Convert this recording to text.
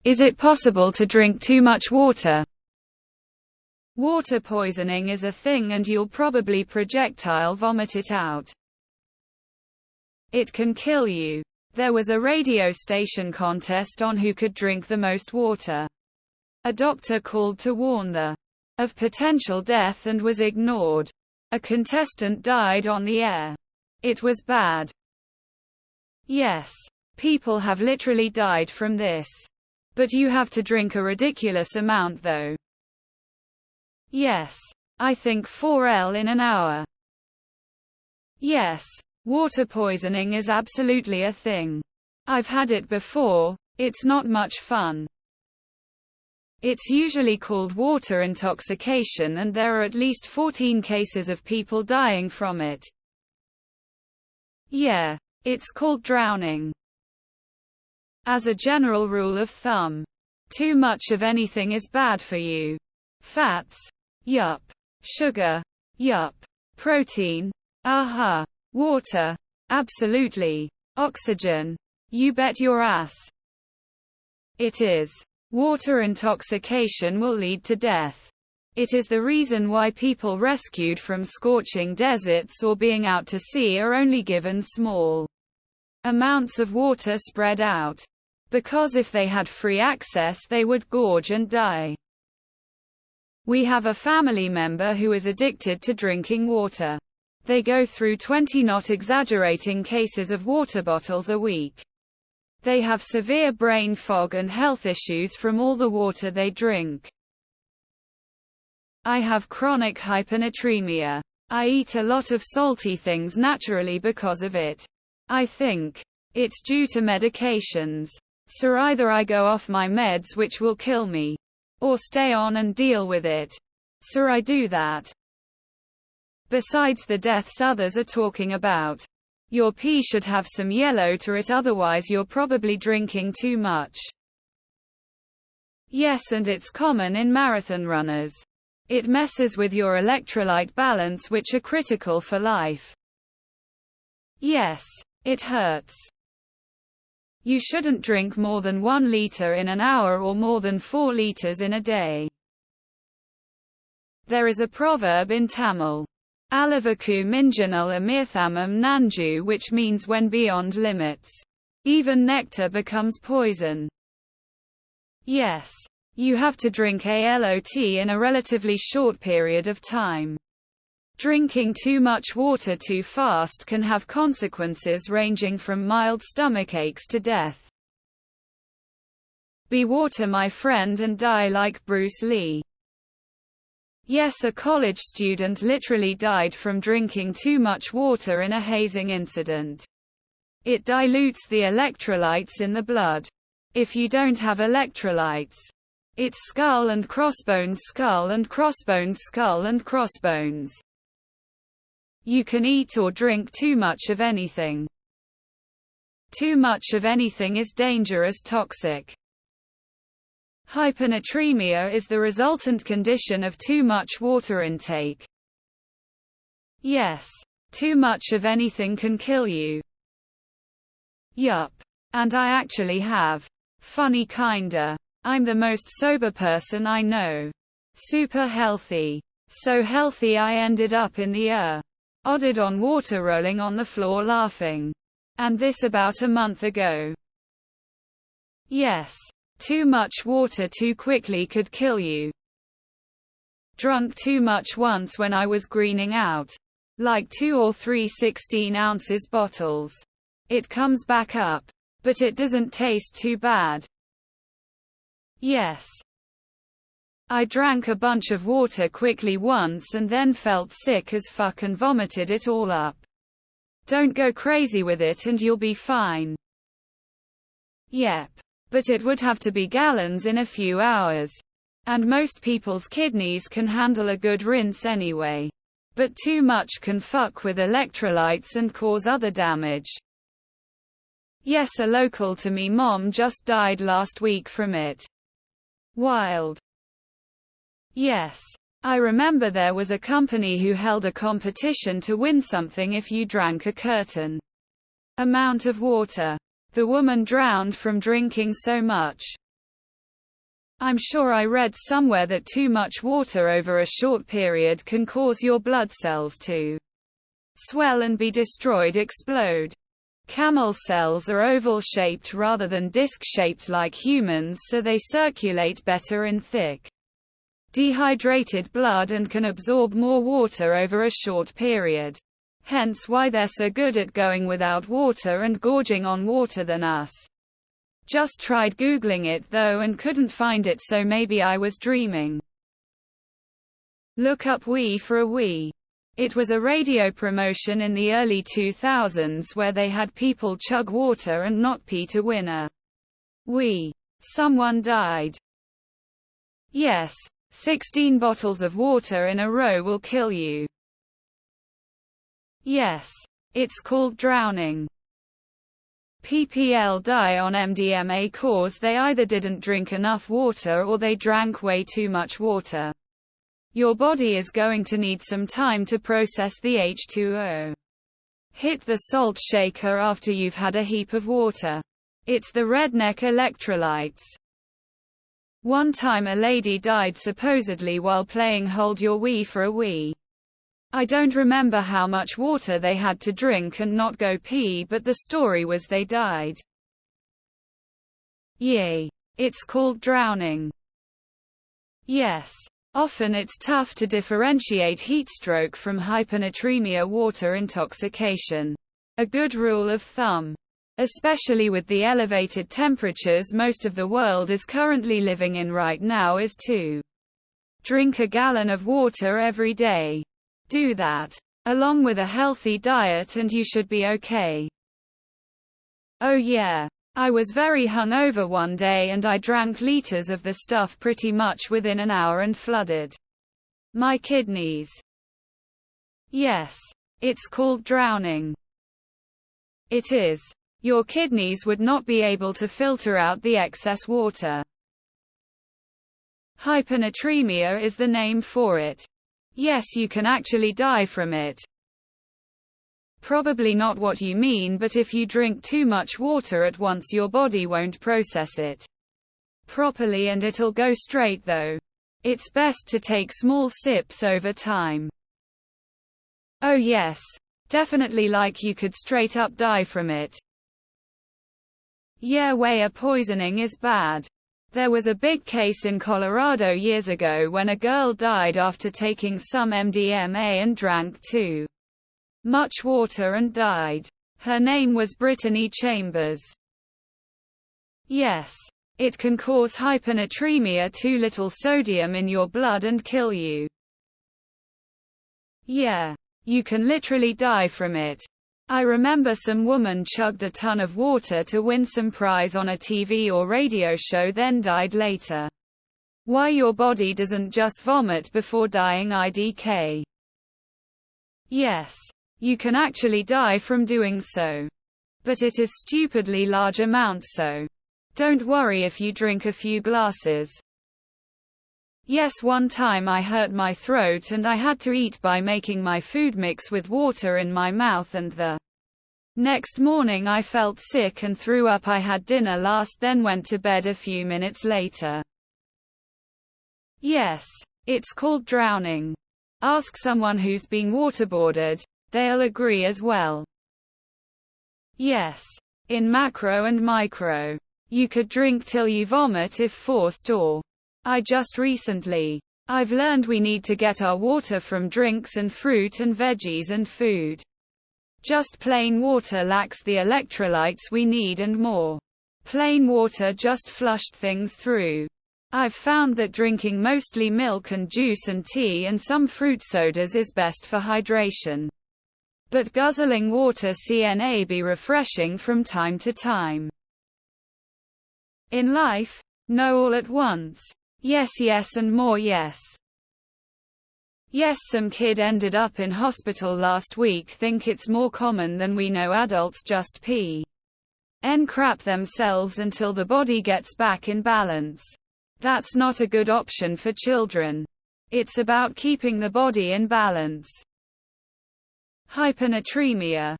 Is it possible to drink too much water? Water poisoning is a thing and you'll probably projectile vomit it out. It can kill you. There was a radio station contest on who could drink the most water. A doctor called to warn of potential death and was ignored. A contestant died on the air. It was bad. Yes. People have literally died from this. But you have to drink a ridiculous amount though. Yes. I think 4 L in an hour. Yes. Water poisoning is absolutely a thing. I've had it before. It's not much fun. It's usually called water intoxication and there are at least 14 cases of people dying from it. Yeah. It's called drowning. As a general rule of thumb, too much of anything is bad for you. Fats? Yup. Sugar? Yup. Protein? Uh-huh. Water? Absolutely. Oxygen? You bet your ass. It is. Water intoxication will lead to death. It is the reason why people rescued from scorching deserts or being out to sea are only given small amounts of water spread out. Because if they had free access they would gorge and die. We have a family member who is addicted to drinking water. They go through 20, not exaggerating, cases of water bottles a week. They have severe brain fog and health issues from all the water they drink. I have chronic hyponatremia. I eat a lot of salty things naturally because of it. I think it's due to medications. So either I go off my meds which will kill me, or stay on and deal with it. So I do that. Besides the deaths others are talking about. Your pee should have some yellow to it, otherwise you're probably drinking too much. Yes, and it's common in marathon runners. It messes with your electrolyte balance, which are critical for life. Yes, it hurts. You shouldn't drink more than 1 liter in an hour or more than 4 liters in a day. There is a proverb in Tamil. Alavaku minjanal amirthamam nanju, which means when beyond limits, even nectar becomes poison. Yes. You have to drink a lot in a relatively short period of time. Drinking too much water too fast can have consequences ranging from mild stomach aches to death. Be water, my friend, and die like Bruce Lee. Yes, a college student literally died from drinking too much water in a hazing incident. It dilutes the electrolytes in the blood. If you don't have electrolytes, it's skull and crossbones, skull and crossbones, skull and crossbones. You can eat or drink too much of anything. Too much of anything is dangerous, toxic. Hyponatremia is the resultant condition of too much water intake. Yes, too much of anything can kill you. Yup. And I actually have. Funny kinda. I'm the most sober person I know. Super healthy. So healthy I ended up in the odded on water, rolling on the floor laughing. And this about a month ago. Yes. Too much water too quickly could kill you. Drunk too much once when I was greening out. Like 2 or 3 16-ounces bottles. It comes back up. But it doesn't taste too bad. Yes. I drank a bunch of water quickly once and then felt sick as fuck and vomited it all up. Don't go crazy with it and you'll be fine. Yep. But it would have to be gallons in a few hours. And most people's kidneys can handle a good rinse anyway. But too much can fuck with electrolytes and cause other damage. Yes, a local to me mom just died last week from it. Wild. Yes. I remember there was a company who held a competition to win something if you drank a certain amount of water. The woman drowned from drinking so much. I'm sure I read somewhere that too much water over a short period can cause your blood cells to swell and be destroyed, explode. Camel cells are oval-shaped rather than disc-shaped like humans, so they circulate better in thick, dehydrated blood and can absorb more water over a short period. Hence why they're so good at going without water and gorging on water than us. Just tried Googling it though and couldn't find it, so maybe I was dreaming. Look up Wee for a Wee. It was a radio promotion in the early 2000s where they had people chug water and not pee to win a wee. Someone died. Yes, 16 bottles of water in a row will kill you. Yes, it's called drowning. People die on MDMA cause they either didn't drink enough water or they drank way too much water. Your body is going to need some time to process the H2O. Hit the salt shaker after you've had a heap of water. It's the redneck electrolytes. One time a lady died supposedly while playing Hold Your Wee for a Wee. I don't remember how much water they had to drink and not go pee, but the story was they died. Yay. It's called drowning. Yes. Often it's tough to differentiate heatstroke from hyponatremia water intoxication. A good rule of thumb, especially with the elevated temperatures most of the world is currently living in right now, is to drink a gallon of water every day. Do that, along with a healthy diet, and you should be okay. Oh yeah. I was very hungover one day and I drank liters of the stuff pretty much within an hour and flooded my kidneys. Yes. It's called drowning. It is. Your kidneys would not be able to filter out the excess water. Hyponatremia is the name for it. Yes, you can actually die from it. Probably not what you mean, but if you drink too much water at once your body won't process it properly and it'll go straight though. It's best to take small sips over time. Oh yes, definitely, like you could straight up die from it. Yeah, whey poisoning is bad. There was a big case in Colorado years ago when a girl died after taking some MDMA and drank too much water and died. Her name was Brittany Chambers. Yes. It can cause hyponatremia, too little sodium in your blood, and kill you. Yeah. You can literally die from it. I remember some woman chugged a ton of water to win some prize on a TV or radio show, then died later. Why your body doesn't just vomit before dying IDK. Yes. You can actually die from doing so. But it is stupidly large amounts, so don't worry if you drink a few glasses. Yes, one time I hurt my throat and I had to eat by making my food mix with water in my mouth, and the next morning I felt sick and threw up. I had dinner last, then went to bed a few minutes later. Yes. It's called drowning. Ask someone who's been waterboarded. They'll agree as well. Yes. In macro and micro. You could drink till you vomit if forced, or I've learned we need to get our water from drinks and fruit and veggies and food. Just plain water lacks the electrolytes we need and more. Plain water just flushed things through. I've found that drinking mostly milk and juice and tea and some fruit sodas is best for hydration. But guzzling water can be refreshing from time to time. In life, no all at once. Yes, yes, and more yes. Yes, some kid ended up in hospital last week. Think it's more common than we know. Adults just pee and crap themselves until the body gets back in balance. That's not a good option for children. It's about keeping the body in balance. Hyponatremia.